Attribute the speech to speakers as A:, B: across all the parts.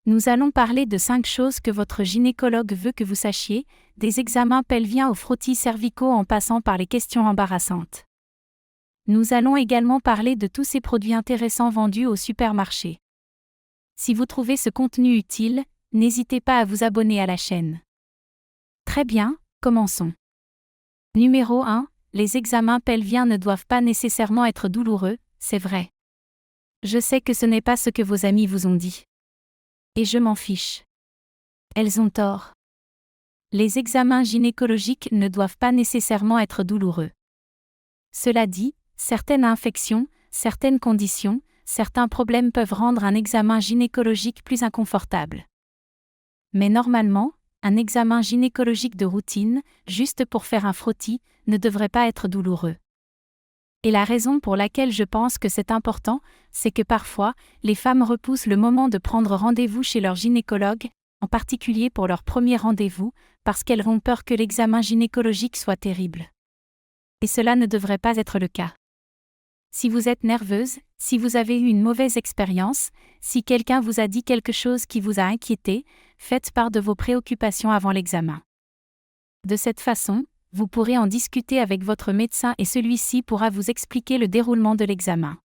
A: Nous allons parler de 5 choses que votre gynécologue veut que vous sachiez, des examens pelviens aux frottis cervicaux en passant par les questions embarrassantes. Nous allons également parler de tous ces produits intéressants vendus au supermarché. Si vous trouvez ce contenu utile, n'hésitez pas à vous abonner à la chaîne. Très bien, commençons. Numéro 1. Les examens pelviens ne doivent pas nécessairement être douloureux, c'est vrai. Je sais que ce n'est pas ce que vos amis vous ont dit. Et je m'en fiche. Elles ont tort. Les examens gynécologiques ne doivent pas nécessairement être douloureux. Cela dit, certaines infections, certaines conditions, certains problèmes peuvent rendre un examen gynécologique plus inconfortable. Mais normalement, un examen gynécologique de routine, juste pour faire un frottis, ne devrait pas être douloureux. Et la raison pour laquelle je pense que c'est important, c'est que parfois, les femmes repoussent le moment de prendre rendez-vous chez leur gynécologue, en particulier pour leur premier rendez-vous, parce qu'elles ont peur que l'examen gynécologique soit terrible. Et cela ne devrait pas être le cas. Si vous êtes nerveuse, si vous avez eu une mauvaise expérience, si quelqu'un vous a dit quelque chose qui vous a inquiété, faites part de vos préoccupations avant l'examen. De cette façon, vous pourrez en discuter avec votre médecin et celui-ci pourra vous expliquer le déroulement de l'examen.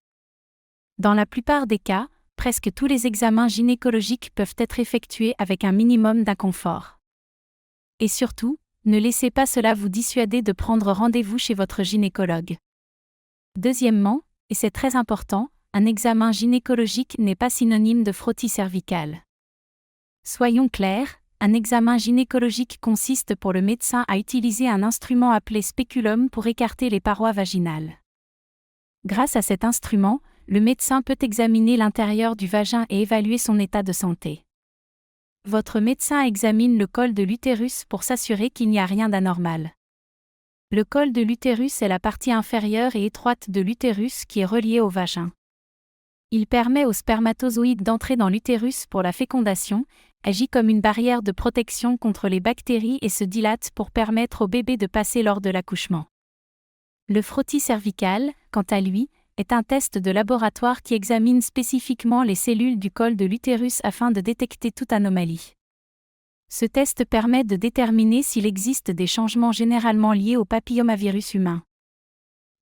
A: Dans la plupart des cas, presque tous les examens gynécologiques peuvent être effectués avec un minimum d'inconfort. Et surtout, ne laissez pas cela vous dissuader de prendre rendez-vous chez votre gynécologue. Deuxièmement, et c'est très important, un examen gynécologique n'est pas synonyme de frottis cervical. Soyons clairs, un examen gynécologique consiste pour le médecin à utiliser un instrument appelé spéculum pour écarter les parois vaginales. Grâce à cet instrument, le médecin peut examiner l'intérieur du vagin et évaluer son état de santé. Votre médecin examine le col de l'utérus pour s'assurer qu'il n'y a rien d'anormal. Le col de l'utérus est la partie inférieure et étroite de l'utérus qui est reliée au vagin. Il permet aux spermatozoïdes d'entrer dans l'utérus pour la fécondation, agit comme une barrière de protection contre les bactéries et se dilate pour permettre au bébé de passer lors de l'accouchement. Le frottis cervical, quant à lui, est un test de laboratoire qui examine spécifiquement les cellules du col de l'utérus afin de détecter toute anomalie. Ce test permet de déterminer s'il existe des changements généralement liés au papillomavirus humain.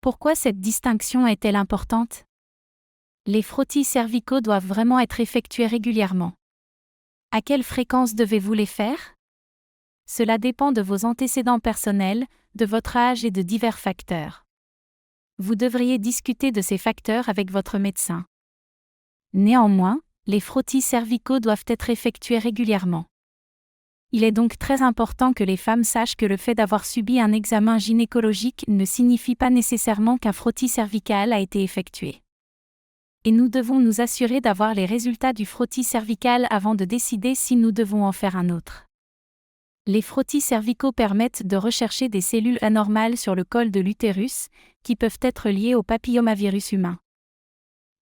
A: Pourquoi cette distinction est-elle importante ? Les frottis cervicaux doivent vraiment être effectués régulièrement. À quelle fréquence devez-vous les faire ? Cela dépend de vos antécédents personnels, de votre âge et de divers facteurs. Vous devriez discuter de ces facteurs avec votre médecin. Néanmoins, les frottis cervicaux doivent être effectués régulièrement. Il est donc très important que les femmes sachent que le fait d'avoir subi un examen gynécologique ne signifie pas nécessairement qu'un frottis cervical a été effectué. Et nous devons nous assurer d'avoir les résultats du frottis cervical avant de décider si nous devons en faire un autre. Les frottis cervicaux permettent de rechercher des cellules anormales sur le col de l'utérus, qui peuvent être liées au papillomavirus humain.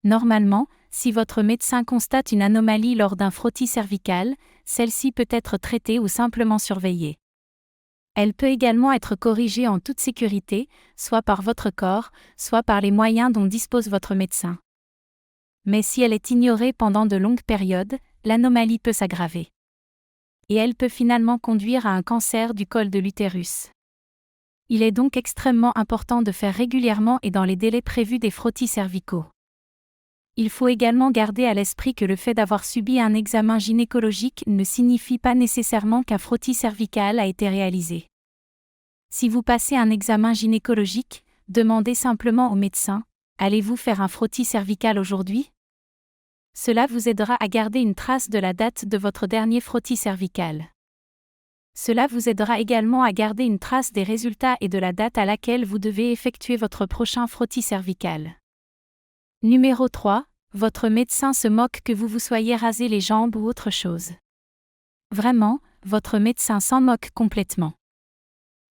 A: Normalement, si votre médecin constate une anomalie lors d'un frottis cervical, celle-ci peut être traitée ou simplement surveillée. Elle peut également être corrigée en toute sécurité, soit par votre corps, soit par les moyens dont dispose votre médecin. Mais si elle est ignorée pendant de longues périodes, l'anomalie peut s'aggraver. Et elle peut finalement conduire à un cancer du col de l'utérus. Il est donc extrêmement important de faire régulièrement et dans les délais prévus des frottis cervicaux. Il faut également garder à l'esprit que le fait d'avoir subi un examen gynécologique ne signifie pas nécessairement qu'un frottis cervical a été réalisé. Si vous passez un examen gynécologique, demandez simplement au médecin : allez-vous faire un frottis cervical aujourd'hui ? Cela vous aidera à garder une trace de la date de votre dernier frottis cervical. Cela vous aidera également à garder une trace des résultats et de la date à laquelle vous devez effectuer votre prochain frottis cervical. Numéro 3. Votre médecin se moque que vous vous soyez rasé les jambes ou autre chose. Vraiment, votre médecin s'en moque complètement.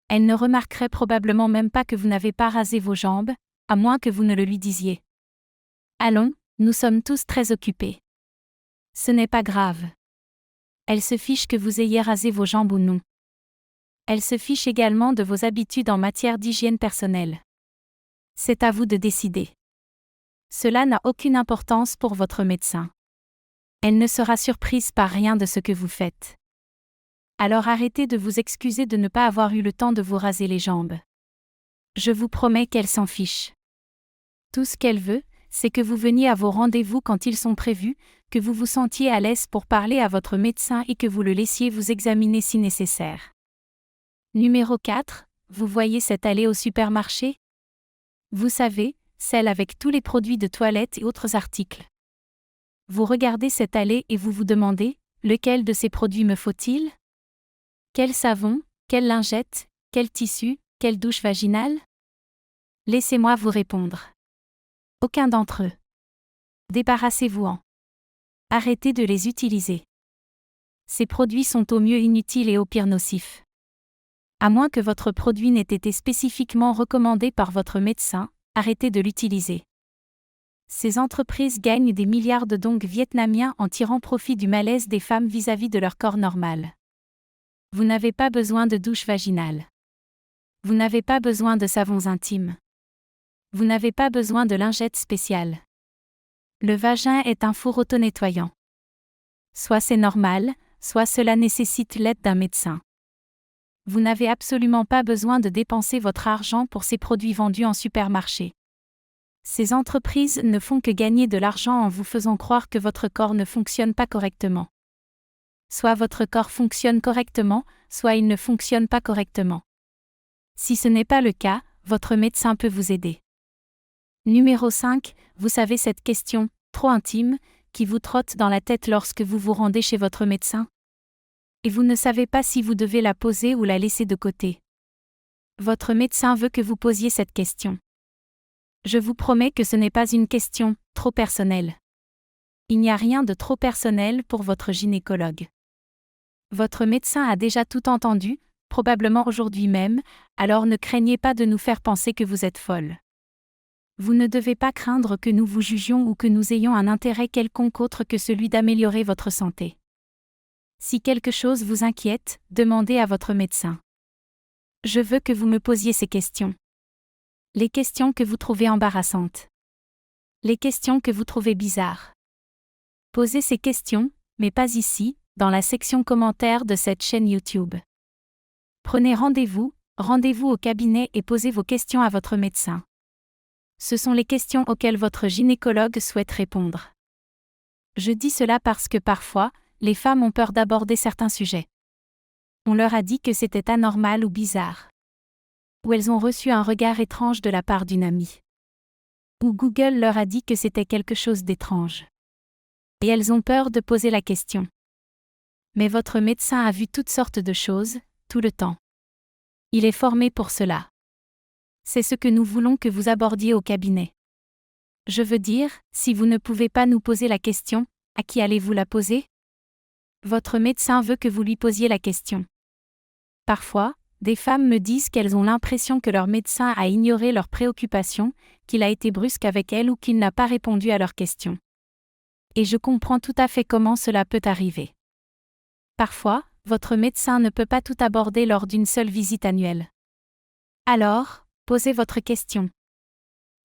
A: Elle ne remarquerait probablement même pas que vous n'avez pas rasé vos jambes, à moins que vous ne le lui disiez. Allons, nous sommes tous très occupés. Ce n'est pas grave. Elle se fiche que vous ayez rasé vos jambes ou non. Elle se fiche également de vos habitudes en matière d'hygiène personnelle. C'est à vous de décider. Cela n'a aucune importance pour votre médecin. Elle ne sera surprise par rien de ce que vous faites. Alors arrêtez de vous excuser de ne pas avoir eu le temps de vous raser les jambes. Je vous promets qu'elle s'en fiche. Tout ce qu'elle veut, c'est que vous veniez à vos rendez-vous quand ils sont prévus, que vous vous sentiez à l'aise pour parler à votre médecin et que vous le laissiez vous examiner si nécessaire. Numéro 4, vous voyez cette allée au supermarché? Vous savez, celle avec tous les produits de toilette et autres articles. Vous regardez cette allée et vous vous demandez, lequel de ces produits me faut-il? Quel savon, quelle lingette, quel tissu, quelle douche vaginale? Laissez-moi vous répondre. Aucun d'entre eux. Débarrassez-vous-en. Arrêtez de les utiliser. Ces produits sont au mieux inutiles et au pire nocifs. À moins que votre produit n'ait été spécifiquement recommandé par votre médecin, arrêtez de l'utiliser. Ces entreprises gagnent des milliards de dong vietnamiens en tirant profit du malaise des femmes vis-à-vis de leur corps normal. Vous n'avez pas besoin de douche vaginale. Vous n'avez pas besoin de savons intimes. Vous n'avez pas besoin de lingettes spéciales. Le vagin est un four auto-nettoyant. Soit c'est normal, soit cela nécessite l'aide d'un médecin. Vous n'avez absolument pas besoin de dépenser votre argent pour ces produits vendus en supermarché. Ces entreprises ne font que gagner de l'argent en vous faisant croire que votre corps ne fonctionne pas correctement. Soit votre corps fonctionne correctement, soit il ne fonctionne pas correctement. Si ce n'est pas le cas, votre médecin peut vous aider. Numéro 5, vous savez cette question, trop intime, qui vous trotte dans la tête lorsque vous vous rendez chez votre médecin? Et vous ne savez pas si vous devez la poser ou la laisser de côté. Votre médecin veut que vous posiez cette question. Je vous promets que ce n'est pas une question trop personnelle. Il n'y a rien de trop personnel pour votre gynécologue. Votre médecin a déjà tout entendu, probablement aujourd'hui même, alors ne craignez pas de nous faire penser que vous êtes folle. Vous ne devez pas craindre que nous vous jugions ou que nous ayons un intérêt quelconque autre que celui d'améliorer votre santé. Si quelque chose vous inquiète, demandez à votre médecin. Je veux que vous me posiez ces questions. Les questions que vous trouvez embarrassantes. Les questions que vous trouvez bizarres. Posez ces questions, mais pas ici, dans la section commentaires de cette chaîne YouTube. Prenez rendez-vous au cabinet et posez vos questions à votre médecin. Ce sont les questions auxquelles votre gynécologue souhaite répondre. Je dis cela parce que parfois, les femmes ont peur d'aborder certains sujets. On leur a dit que c'était anormal ou bizarre. Ou elles ont reçu un regard étrange de la part d'une amie. Ou Google leur a dit que c'était quelque chose d'étrange. Et elles ont peur de poser la question. Mais votre médecin a vu toutes sortes de choses, tout le temps. Il est formé pour cela. C'est ce que nous voulons que vous abordiez au cabinet. Je veux dire, si vous ne pouvez pas nous poser la question, à qui allez-vous la poser? Votre médecin veut que vous lui posiez la question. Parfois, des femmes me disent qu'elles ont l'impression que leur médecin a ignoré leurs préoccupations, qu'il a été brusque avec elles ou qu'il n'a pas répondu à leurs questions. Et je comprends tout à fait comment cela peut arriver. Parfois, votre médecin ne peut pas tout aborder lors d'une seule visite annuelle. Alors, posez votre question.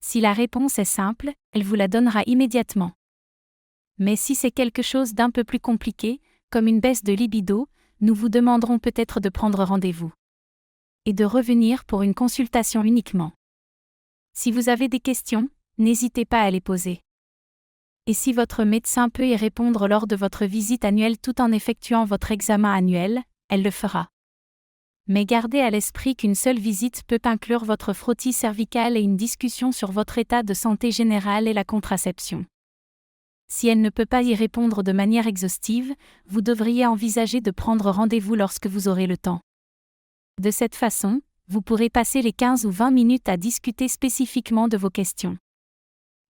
A: Si la réponse est simple, elle vous la donnera immédiatement. Mais si c'est quelque chose d'un peu plus compliqué, comme une baisse de libido, nous vous demanderons peut-être de prendre rendez-vous. Et de revenir pour une consultation uniquement. Si vous avez des questions, n'hésitez pas à les poser. Et si votre médecin peut y répondre lors de votre visite annuelle tout en effectuant votre examen annuel, elle le fera. Mais gardez à l'esprit qu'une seule visite peut inclure votre frottis cervical et une discussion sur votre état de santé général et la contraception. Si elle ne peut pas y répondre de manière exhaustive, vous devriez envisager de prendre rendez-vous lorsque vous aurez le temps. De cette façon, vous pourrez passer les 15 ou 20 minutes à discuter spécifiquement de vos questions.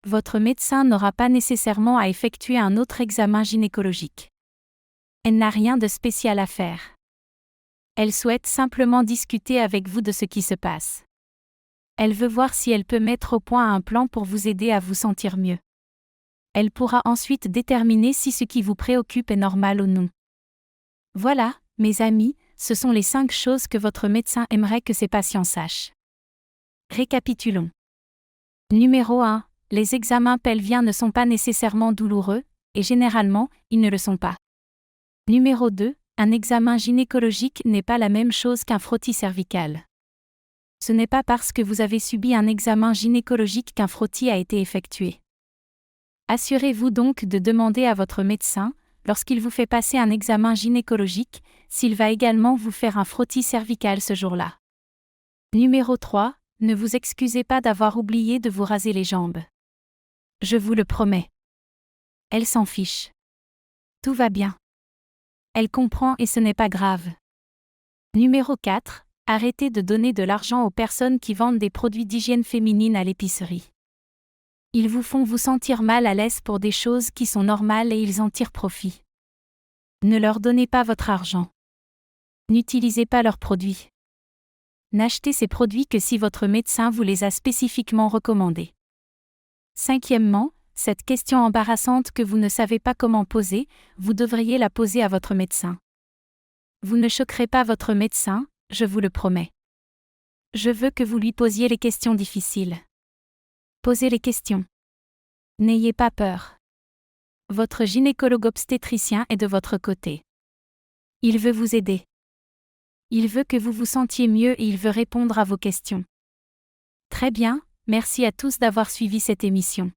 A: Votre médecin n'aura pas nécessairement à effectuer un autre examen gynécologique. Elle n'a rien de spécial à faire. Elle souhaite simplement discuter avec vous de ce qui se passe. Elle veut voir si elle peut mettre au point un plan pour vous aider à vous sentir mieux. Elle pourra ensuite déterminer si ce qui vous préoccupe est normal ou non. Voilà, mes amis, ce sont les 5 choses que votre médecin aimerait que ses patients sachent. Récapitulons. Numéro 1. Les examens pelviens ne sont pas nécessairement douloureux, Et généralement, ils ne le sont pas. Numéro 2. Un examen gynécologique n'est pas la même chose qu'un frottis cervical. Ce n'est pas parce que vous avez subi un examen gynécologique qu'un frottis a été effectué. Assurez-vous donc de demander à votre médecin, lorsqu'il vous fait passer un examen gynécologique, s'il va également vous faire un frottis cervical ce jour-là. Numéro 3. Ne vous excusez pas d'avoir oublié de vous raser les jambes. Je vous le promets. Elle s'en fiche. Tout va bien. Elle comprend et ce n'est pas grave. Numéro 4. Arrêtez de donner de l'argent aux personnes qui vendent des produits d'hygiène féminine à l'épicerie. Ils vous font vous sentir mal à l'aise pour des choses qui sont normales et ils en tirent profit. Ne leur donnez pas votre argent. N'utilisez pas leurs produits. N'achetez ces produits que si votre médecin vous les a spécifiquement recommandés. Cinquièmement, cette question embarrassante que vous ne savez pas comment poser, vous devriez la poser à votre médecin. Vous ne choquerez pas votre médecin, je vous le promets. Je veux que vous lui posiez les questions difficiles. Posez les questions. N'ayez pas peur. Votre gynécologue obstétricien est de votre côté. Il veut vous aider. Il veut que vous vous sentiez mieux et il veut répondre à vos questions. Très bien, merci à tous d'avoir suivi cette émission.